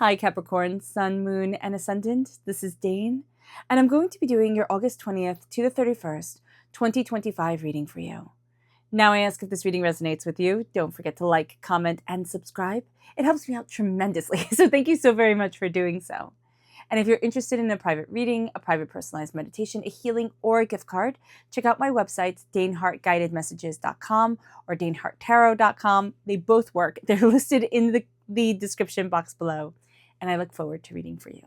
Hi Capricorn, Sun, Moon, and Ascendant. This is Dane, and I'm going to be doing your August 20th to the 31st, 2025 reading for you. Now I ask if this reading resonates with you. Don't forget to like, comment, and subscribe. It helps me out tremendously, so thank you so very much for doing so. And if you're interested in a private reading, a private personalized meditation, a healing, or a gift card, check out my websites, danehartguidedmessages.com or daneharttarot.com. They both work. They're listed in the description box below, and I look forward to reading for you.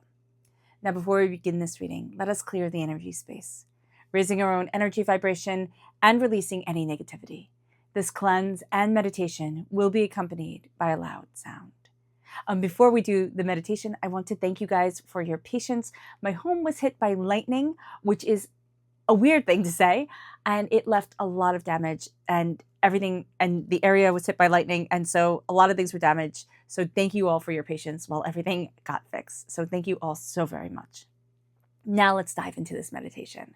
Now, before we begin this reading, let us clear the energy space, raising our own energy vibration and releasing any negativity. This cleanse and meditation will be accompanied by a loud sound. Before we do the meditation, I want to thank you guys for your patience. My home was hit by lightning, which is a weird thing to say, and it left a lot of damage and everything, and the area was hit by lightning, and so a lot of things were damaged. So thank you all for your patience while everything got fixed. So thank you all so very much. Now let's dive into this meditation.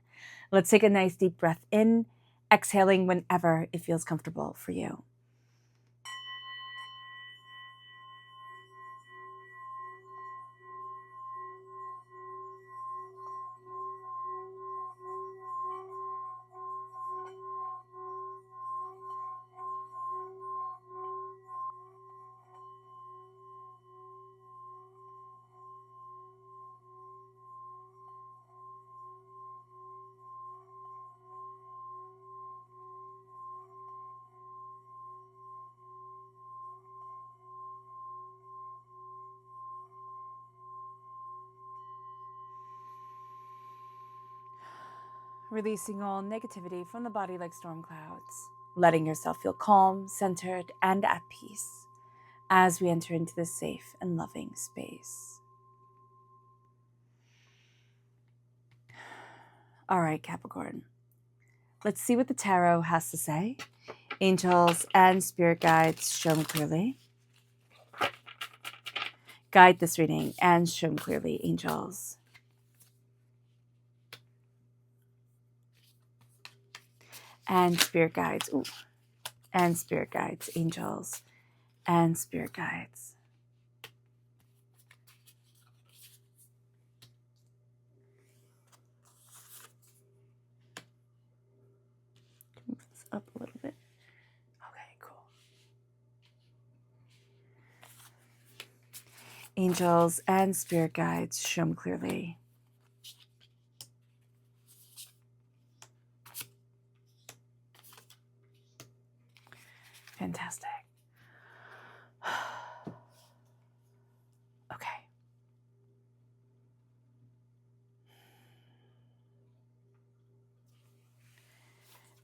Let's take a nice deep breath in, exhaling whenever it feels comfortable for you. Releasing all negativity from the body like storm clouds, letting yourself feel calm, centered, and at peace as we enter into this safe and loving space. All right, Capricorn, let's see what the tarot has to say. Angels and spirit guides, show me clearly. Guide this reading and show me clearly, angels. And spirit guides, and spirit guides, angels, and spirit guides. Move this up a little bit. Okay, cool. Angels and spirit guides, show me clearly. Fantastic. Okay.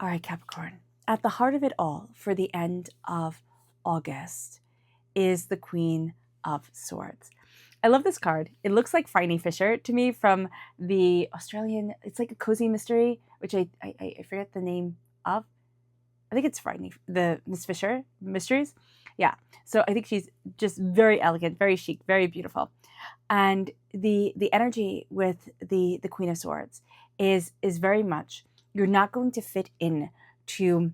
All right, Capricorn. At the heart of it all, for the end of August, is the Queen of Swords. I love this card. It looks like Phiny Fisher to me from the Australian, it's like a cozy mystery, which I forget the name of. I think it's Phiny, the Miss Fisher Mysteries. Yeah. So I think she's just very elegant, very chic, very beautiful. And the energy with the Queen of Swords is very much, you're not going to fit in to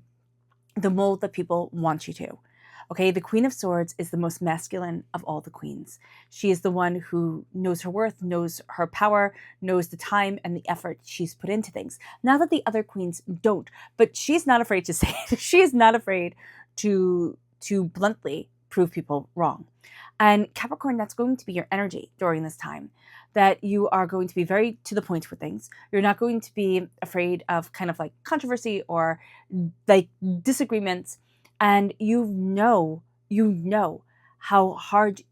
the mold that people want you to. Okay, the Queen of Swords is the most masculine of all the queens. She is the one who knows her worth, knows her power, knows the time and the effort she's put into things. Not that the other queens don't, but she's not afraid to say it. She is not afraid to bluntly prove people wrong. And Capricorn, that's going to be your energy during this time, that you are going to be very to the point with things. You're not going to be afraid of kind of like controversy or like disagreements. And you know how hard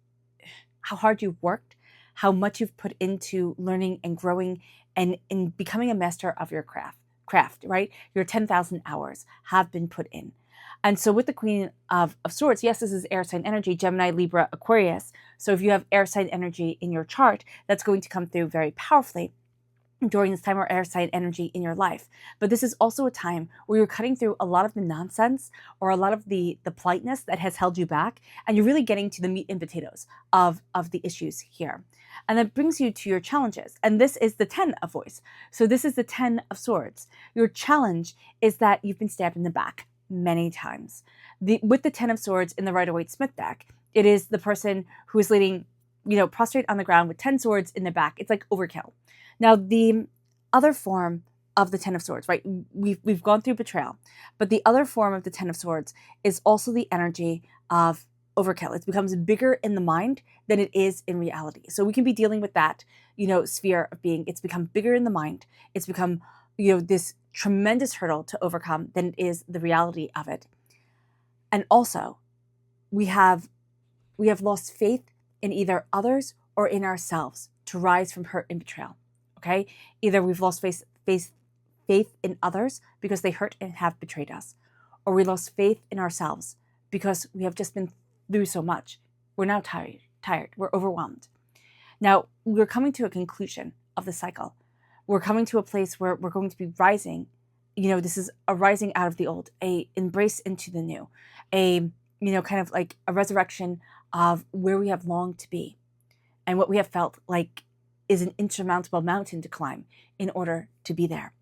you've worked, how much you've put into learning and growing and in becoming a master of your craft, right? Your 10,000 hours have been put in. And so with the Queen of Swords, yes, this is air sign energy, Gemini, Libra, Aquarius. So if you have air sign energy in your chart, that's going to come through very powerfully during this time, or air sign energy in your life. But this is also a time where you're cutting through a lot of the nonsense or a lot of the politeness that has held you back, and you're really getting to the meat and potatoes of the issues here. And that brings you to your challenges. And this is the 10 of voice. So this is the 10 of swords. Your challenge is that you've been stabbed in the back many times. With the 10 of swords in the Rider-Waite-Smith deck, it is the person who is leading prostrate on the ground with 10 swords in the back. It's like overkill. Now, the other form of the 10 of swords, right? We've gone through betrayal, but the other form of the 10 of swords is also the energy of overkill. It becomes bigger in the mind than it is in reality. So we can be dealing with that, sphere of being. It's become bigger in the mind. It's become, this tremendous hurdle to overcome than it is the reality of it. And also, we have lost faith in either others or in ourselves to rise from hurt and betrayal. Okay? Either we've lost faith in others because they hurt and have betrayed us, or we lost faith in ourselves because we have just been through so much. We're now tired. We're overwhelmed. Now, we're coming to a conclusion of the cycle. We're coming to a place where we're going to be rising. This is a rising out of the old, a embrace into the new, a, kind of like a resurrection of where we have longed to be and what we have felt like is an insurmountable mountain to climb in order to be there.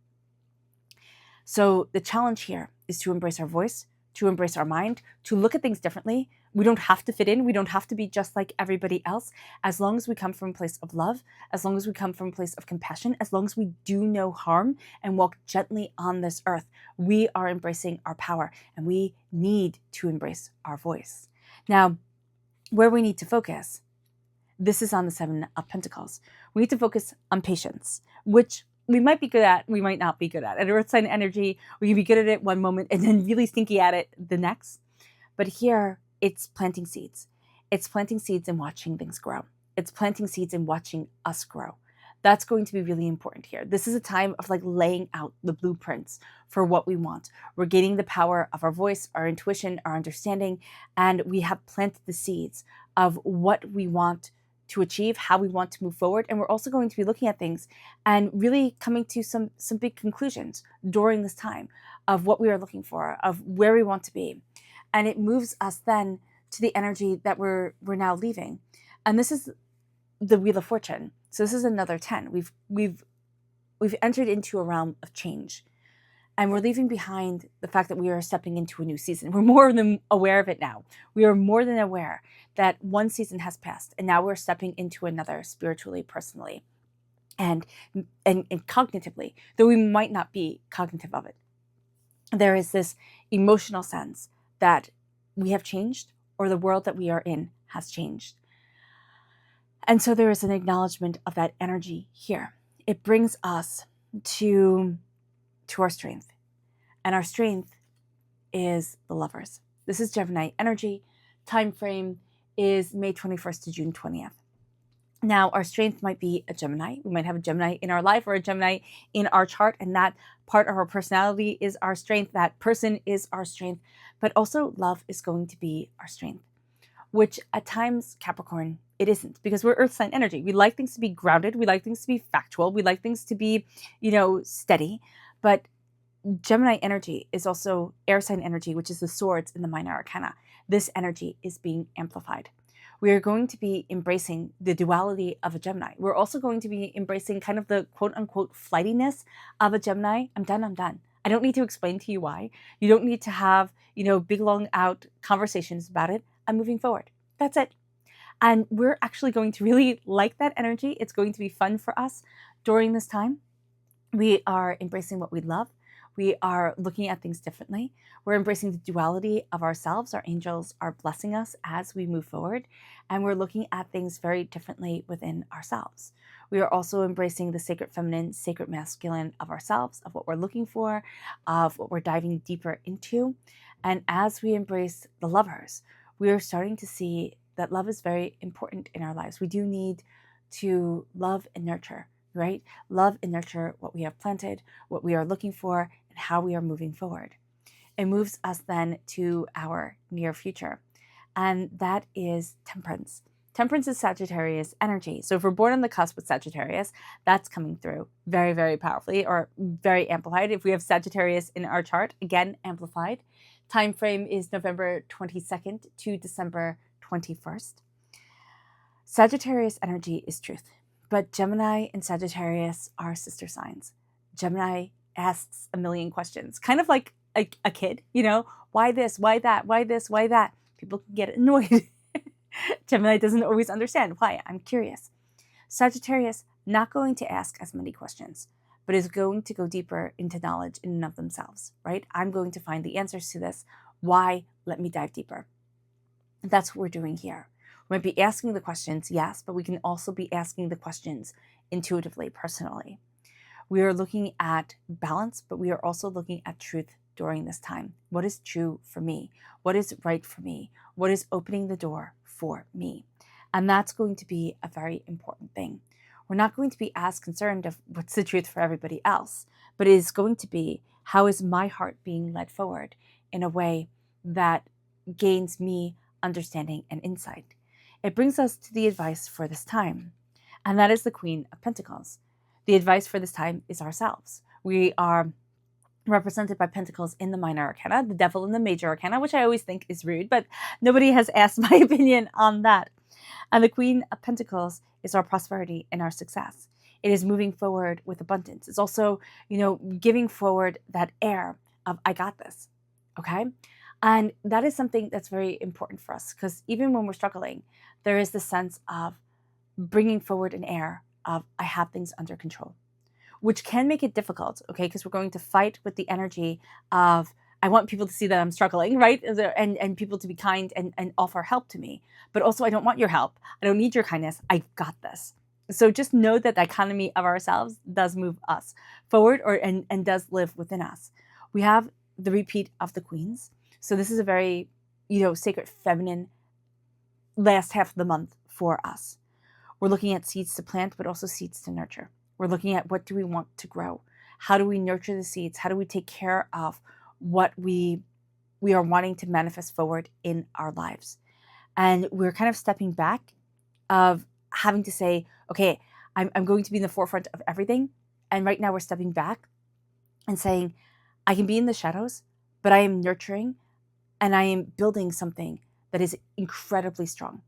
So the challenge here is to embrace our voice, to embrace our mind, to look at things differently. We don't have to fit in. We don't have to be just like everybody else. As long as we come from a place of love, as long as we come from a place of compassion, as long as we do no harm and walk gently on this earth, we are embracing our power, and we need to embrace our voice. Now, where we need to focus, this is on the 7 of Pentacles. We need to focus on patience, which we might be good at, we might not be good at. At Earth sign energy, we can be good at it one moment and then really stinky at it the next. But here, it's planting seeds. It's planting seeds and watching things grow. It's planting seeds and watching us grow. That's going to be really important here. This is a time of like laying out the blueprints for what we want. We're gaining the power of our voice, our intuition, our understanding, and we have planted the seeds of what we want to achieve, how we want to move forward. And we're also going to be looking at things and really coming to some big conclusions during this time of what we are looking for, of where we want to be. And it moves us then to the energy that we're now leaving. And this is the Wheel of Fortune. So this is another 10. We've entered into a realm of change. And we're leaving behind the fact that we are stepping into a new season. We're more than aware of it now. We are more than aware that one season has passed, and now we're stepping into another spiritually, personally, and cognitively, though we might not be cognitive of it. There is this emotional sense that we have changed, or the world that we are in has changed. And so there is an acknowledgement of that energy here. It brings us to our strength. And our strength is the Lovers. This is Gemini energy. Time frame is May 21st to June 20th. Now, our strength might be a Gemini. We might have a Gemini in our life or a Gemini in our chart, and that part of our personality is our strength. That person is our strength. But also love is going to be our strength, which at times, Capricorn, it isn't, because we're earth sign energy. We like things to be grounded. We like things to be factual. We like things to be, steady. But Gemini energy is also air sign energy, which is the swords in the minor arcana. This energy is being amplified. We are going to be embracing the duality of a Gemini. We're also going to be embracing kind of the quote unquote flightiness of a Gemini. I'm done. I don't need to explain to you why. You don't need to have, big long out conversations about it. I'm moving forward. That's it. And we're actually going to really like that energy. It's going to be fun for us during this time. We are embracing what we love. We are looking at things differently. We're embracing the duality of ourselves. Our angels are blessing us as we move forward. And we're looking at things very differently within ourselves. We are also embracing the sacred feminine, sacred masculine of ourselves, of what we're looking for, of what we're diving deeper into. And as we embrace the Lovers, we are starting to see that love is very important in our lives. We do need to love and nurture, right? Love and nurture what we have planted, what we are looking for, and how we are moving forward. It moves us then to our near future, and that is Temperance. Temperance is Sagittarius energy. So if we're born on the cusp with Sagittarius, that's coming through very, very powerfully, or very amplified. If we have Sagittarius in our chart, again, amplified. Time frame is November 22nd to December 21st. Sagittarius energy is truth, but Gemini and Sagittarius are sister signs. Gemini asks a million questions, kind of like a kid, why this, why that, why this, why that. People can get annoyed. Gemini doesn't always understand. Why? I'm curious. Sagittarius, not going to ask as many questions, but is going to go deeper into knowledge in and of themselves, right? I'm going to find the answers to this. Why? Let me dive deeper. That's what we're doing here. We might be asking the questions, yes, but we can also be asking the questions intuitively, personally. We are looking at balance, but we are also looking at truth during this time. What is true for me? What is right for me? What is opening the door for me? And that's going to be a very important thing. We're not going to be as concerned of what's the truth for everybody else, but it is going to be, how is my heart being led forward in a way that gains me understanding and insight? It brings us to the advice for this time, and that is the Queen of Pentacles. The advice for this time is ourselves. We are represented by Pentacles in the minor arcana, the Devil in the major arcana, which I always think is rude, but nobody has asked my opinion on that. And the Queen of Pentacles is our prosperity and our success. It is moving forward with abundance. It's also, giving forward that air of, I got this, okay? And that is something that's very important for us, because even when we're struggling, there is this sense of bringing forward an air of, I have things under control, which can make it difficult, okay? Because we're going to fight with the energy of, I want people to see that I'm struggling, right? And people to be kind and offer help to me. But also, I don't want your help. I don't need your kindness. I've got this. So just know that the economy of ourselves does move us forward and does live within us. We have the repeat of the Queens. So this is a very, sacred feminine last half of the month for us. We're looking at seeds to plant, but also seeds to nurture. We're looking at, what do we want to grow? How do we nurture the seeds? How do we take care of what we are wanting to manifest forward in our lives? And we're kind of stepping back of having to say, okay, I'm going to be in the forefront of everything. And right now we're stepping back and saying, I can be in the shadows, but I am nurturing and I am building something that is incredibly strong.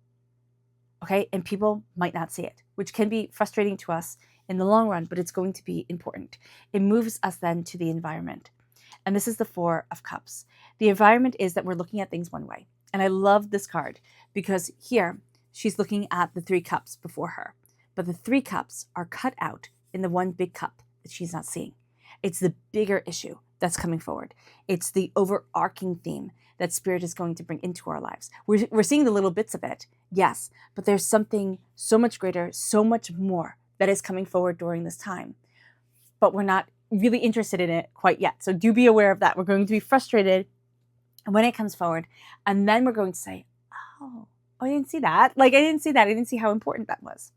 Okay, and people might not see it, which can be frustrating to us in the long run, but it's going to be important. It moves us then to the environment. And this is the Four of Cups. The environment is that we're looking at things one way. And I love this card because here she's looking at the 3 cups before her. But the 3 cups are cut out in the one big cup that she's not seeing. It's the bigger issue that's coming forward. It's the overarching theme that Spirit is going to bring into our lives. We're seeing the little bits of it, yes, but there's something so much greater, so much more that is coming forward during this time. But we're not really interested in it quite yet. So do be aware of that. We're going to be frustrated when it comes forward. And then we're going to say, oh, I didn't see that. I didn't see that. I didn't see how important that was.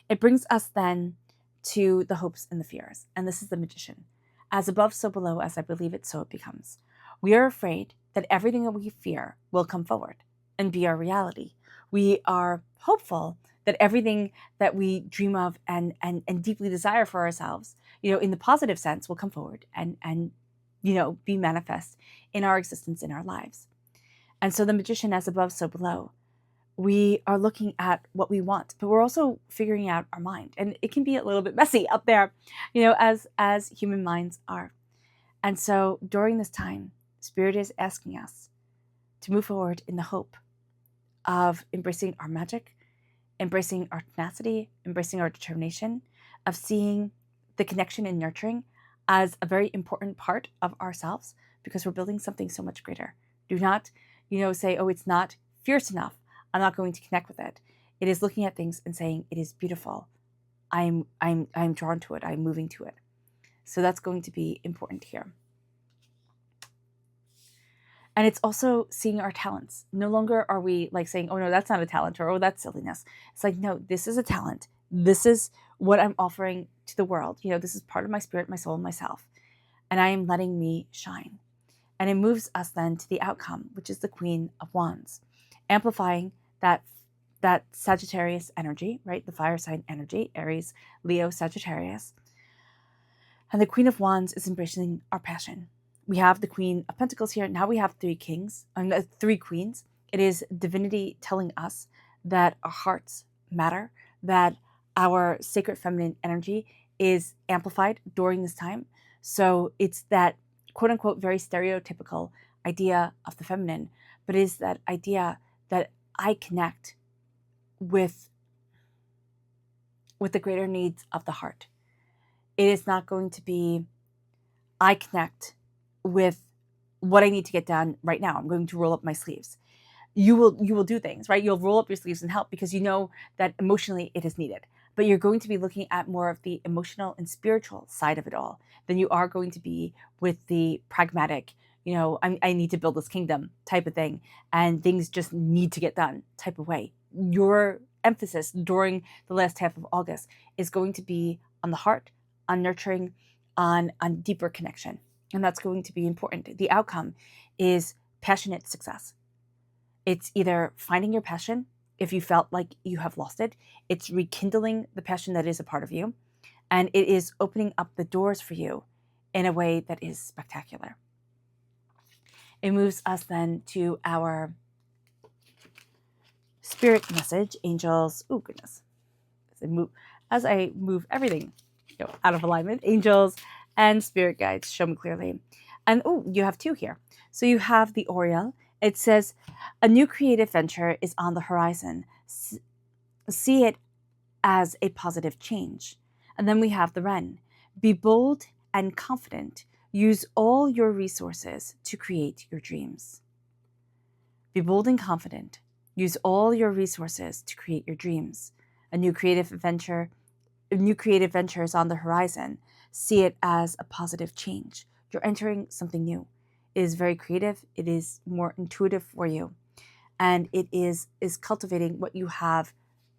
It brings us then to the hopes and the fears. And this is the Magician. As above, so below, as I believe it, so it becomes. We are afraid that everything that we fear will come forward and be our reality. We are hopeful that everything that we dream of and deeply desire for ourselves, in the positive sense, will come forward and be manifest in our existence, in our lives. And so the Magician, as above, so below. We are looking at what we want, but we're also figuring out our mind. And it can be a little bit messy up there, as human minds are. And so during this time, Spirit is asking us to move forward in the hope of embracing our magic, embracing our tenacity, embracing our determination, of seeing the connection and nurturing as a very important part of ourselves, because we're building something so much greater. Do not, say, oh, it's not fierce enough, I'm not going to connect with it. It is looking at things and saying, it is beautiful. I'm drawn to it. I'm moving to it. So that's going to be important here. And it's also seeing our talents. No longer are we saying, oh no, that's not a talent, or oh, that's silliness. It's like, no, this is a talent. This is what I'm offering to the world. This is part of my spirit, my soul, and myself. And I am letting me shine. And it moves us then to the outcome, which is the Queen of Wands, amplifying that Sagittarius energy, right? The fire sign energy, Aries, Leo, Sagittarius. And the Queen of Wands is embracing our passion. We have the Queen of Pentacles here. Now we have 3 kings, 3 queens. It is divinity telling us that our hearts matter, that our sacred feminine energy is amplified during this time. So it's that quote unquote very stereotypical idea of the feminine, but is that idea that I connect with the greater needs of the heart. It is not going to be, I connect with what I need to get done right now. I'm going to roll up my sleeves. You will do things, right? You'll roll up your sleeves and help because you know that emotionally it is needed. But you're going to be looking at more of the emotional and spiritual side of it all than you are going to be with the pragmatic, I need to build this kingdom type of thing, and things just need to get done type of way. Your emphasis during the last half of August is going to be on the heart, on nurturing, on deeper connection. And that's going to be important. The outcome is passionate success. It's either finding your passion if you felt like you have lost it. It's rekindling the passion that is a part of you. And it is opening up the doors for you in a way that is spectacular. It moves us then to our spirit message, angels. Oh, goodness. As I move everything out of alignment, angels and spirit guides, show me clearly. And you have two here. So you have the Oriole. It says, a new creative venture is on the horizon. See it as a positive change. And then we have the Wren. Be bold and confident. Use all your resources to create your dreams. Be bold and confident. Use all your resources to create your dreams. A new creative venture is on the horizon. See it as a positive change. You're entering something new. It is very creative. It is more intuitive for you. And it is cultivating what you have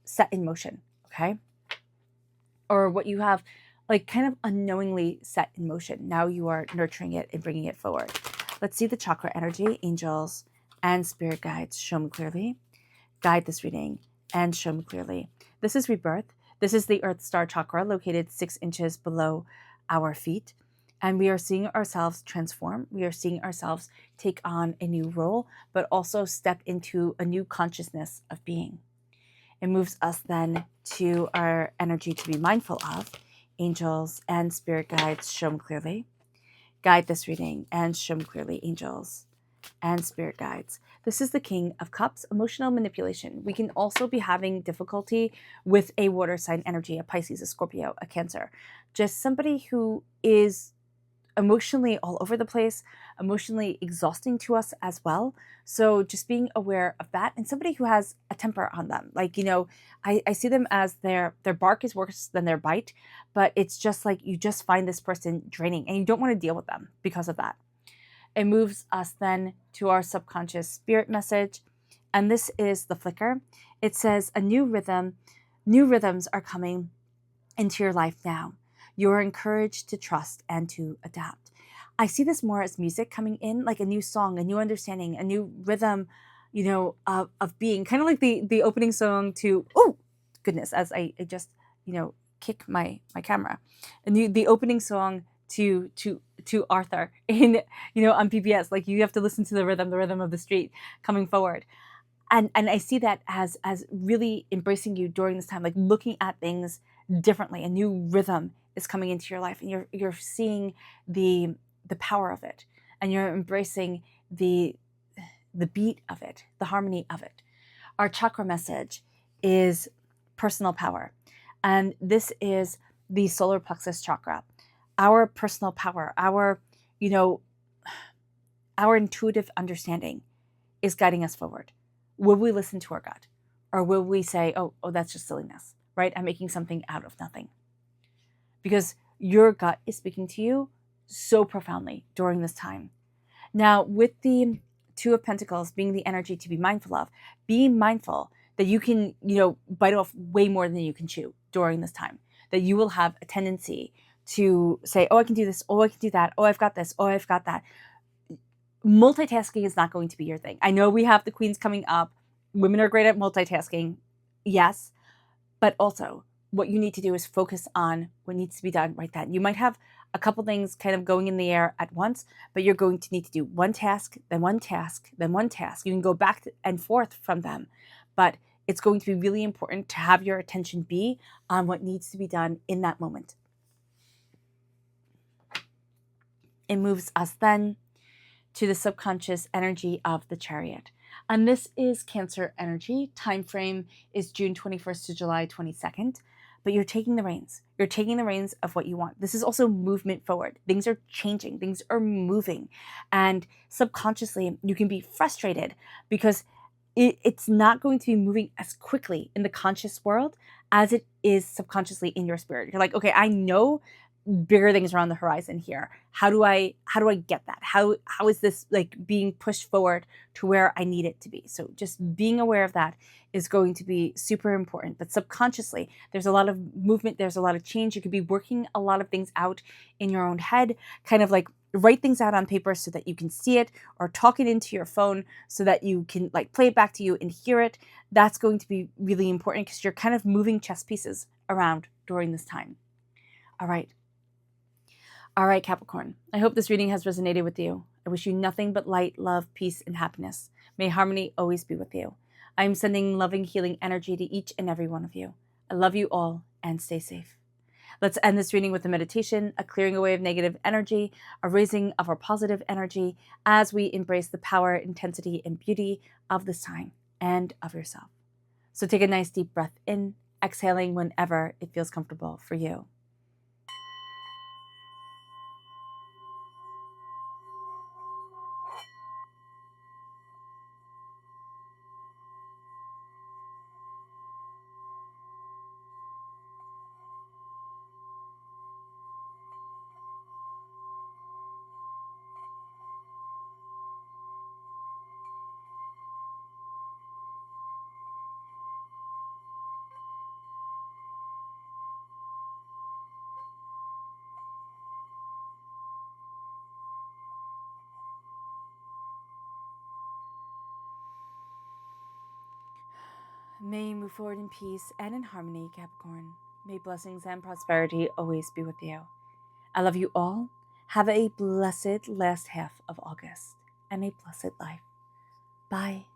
set in motion, okay? Or what you have kind of unknowingly set in motion. Now you are nurturing it and bringing it forward. Let's see the chakra energy, angels and spirit guides. Show me clearly. Guide this reading and show me clearly. This is rebirth. This is the Earth Star chakra located 6 inches below our feet. And we are seeing ourselves transform. We are seeing ourselves take on a new role, but also step into a new consciousness of being. It moves us then to our energy to be mindful of. Angels and spirit guides, show me clearly. Guide this reading and show me clearly, angels and spirit guides. This is the King of Cups, emotional manipulation. We can also be having difficulty with a water sign energy, a Pisces, a Scorpio, a Cancer. Just somebody who is emotionally all over the place, emotionally exhausting to us as well. So just being aware of that, and somebody who has a temper on them. I see them as their bark is worse than their bite, but it's just like you just find this person draining and you don't want to deal with them because of that. It moves us then to our subconscious spirit message, and this is the flicker. It says new rhythms are coming into your life now. You are encouraged to trust and to adapt. I see this more as music coming in, like a new song, a new understanding, a new rhythm, of being, kind of like the opening song to, oh goodness, as I just, kick my camera. The opening song to Arthur in, on PBS, like you have to listen to the rhythm of the street coming forward. And I see that as really embracing you during this time, like looking at things differently. A new rhythm is coming into your life, and you're seeing the power of it, and you're embracing the beat of it, the harmony of it. Our chakra message is personal power, and this is the solar plexus chakra. Our personal power, our intuitive understanding is guiding us forward. Will we listen to our gut? Or will we say, oh, that's just silliness, right? I'm making something out of nothing. Because your gut is speaking to you so profoundly during this time. Now, with the Two of Pentacles being the energy to be mindful of, be mindful that you can, bite off way more than you can chew during this time. That you will have a tendency to say, oh, I can do this, oh, I can do that, oh, I've got this, oh, I've got that. Multitasking is not going to be your thing. I know we have the queens coming up. Women are great at multitasking, yes, but also what you need to do is focus on what needs to be done right then. You might have a couple things kind of going in the air at once, but you're going to need to do one task, then one task, then one task. You can go back and forth from them, but it's going to be really important to have your attention be on what needs to be done in that moment. It moves us then to the subconscious energy of the Chariot. And this is Cancer energy. Time frame is June 21st to July 22nd. But you're taking the reins. You're taking the reins of what you want. This is also movement forward. Things are changing. Things are moving. And subconsciously, you can be frustrated because it's not going to be moving as quickly in the conscious world as it is subconsciously in your spirit. You're like, okay, I know bigger things are on the horizon here. How do I get that? How is this like being pushed forward to where I need it to be? So just being aware of that is going to be super important. But subconsciously, there's a lot of movement, there's a lot of change. You could be working a lot of things out in your own head, kind of like write things out on paper so that you can see it, or talk it into your phone so that you can like play it back to you and hear it. That's going to be really important because you're kind of moving chess pieces around during this time. All right, Capricorn. I hope this reading has resonated with you. I wish you nothing but light, love, peace, and happiness. May harmony always be with you. I am sending loving, healing energy to each and every one of you. I love you all and stay safe. Let's end this reading with a meditation, a clearing away of negative energy, a raising of our positive energy as we embrace the power, intensity, and beauty of this time and of yourself. So take a nice deep breath in, exhaling whenever it feels comfortable for you. May you move forward in peace and in harmony, Capricorn. May blessings and prosperity always be with you. I love you all. Have a blessed last half of August and a blessed life. Bye.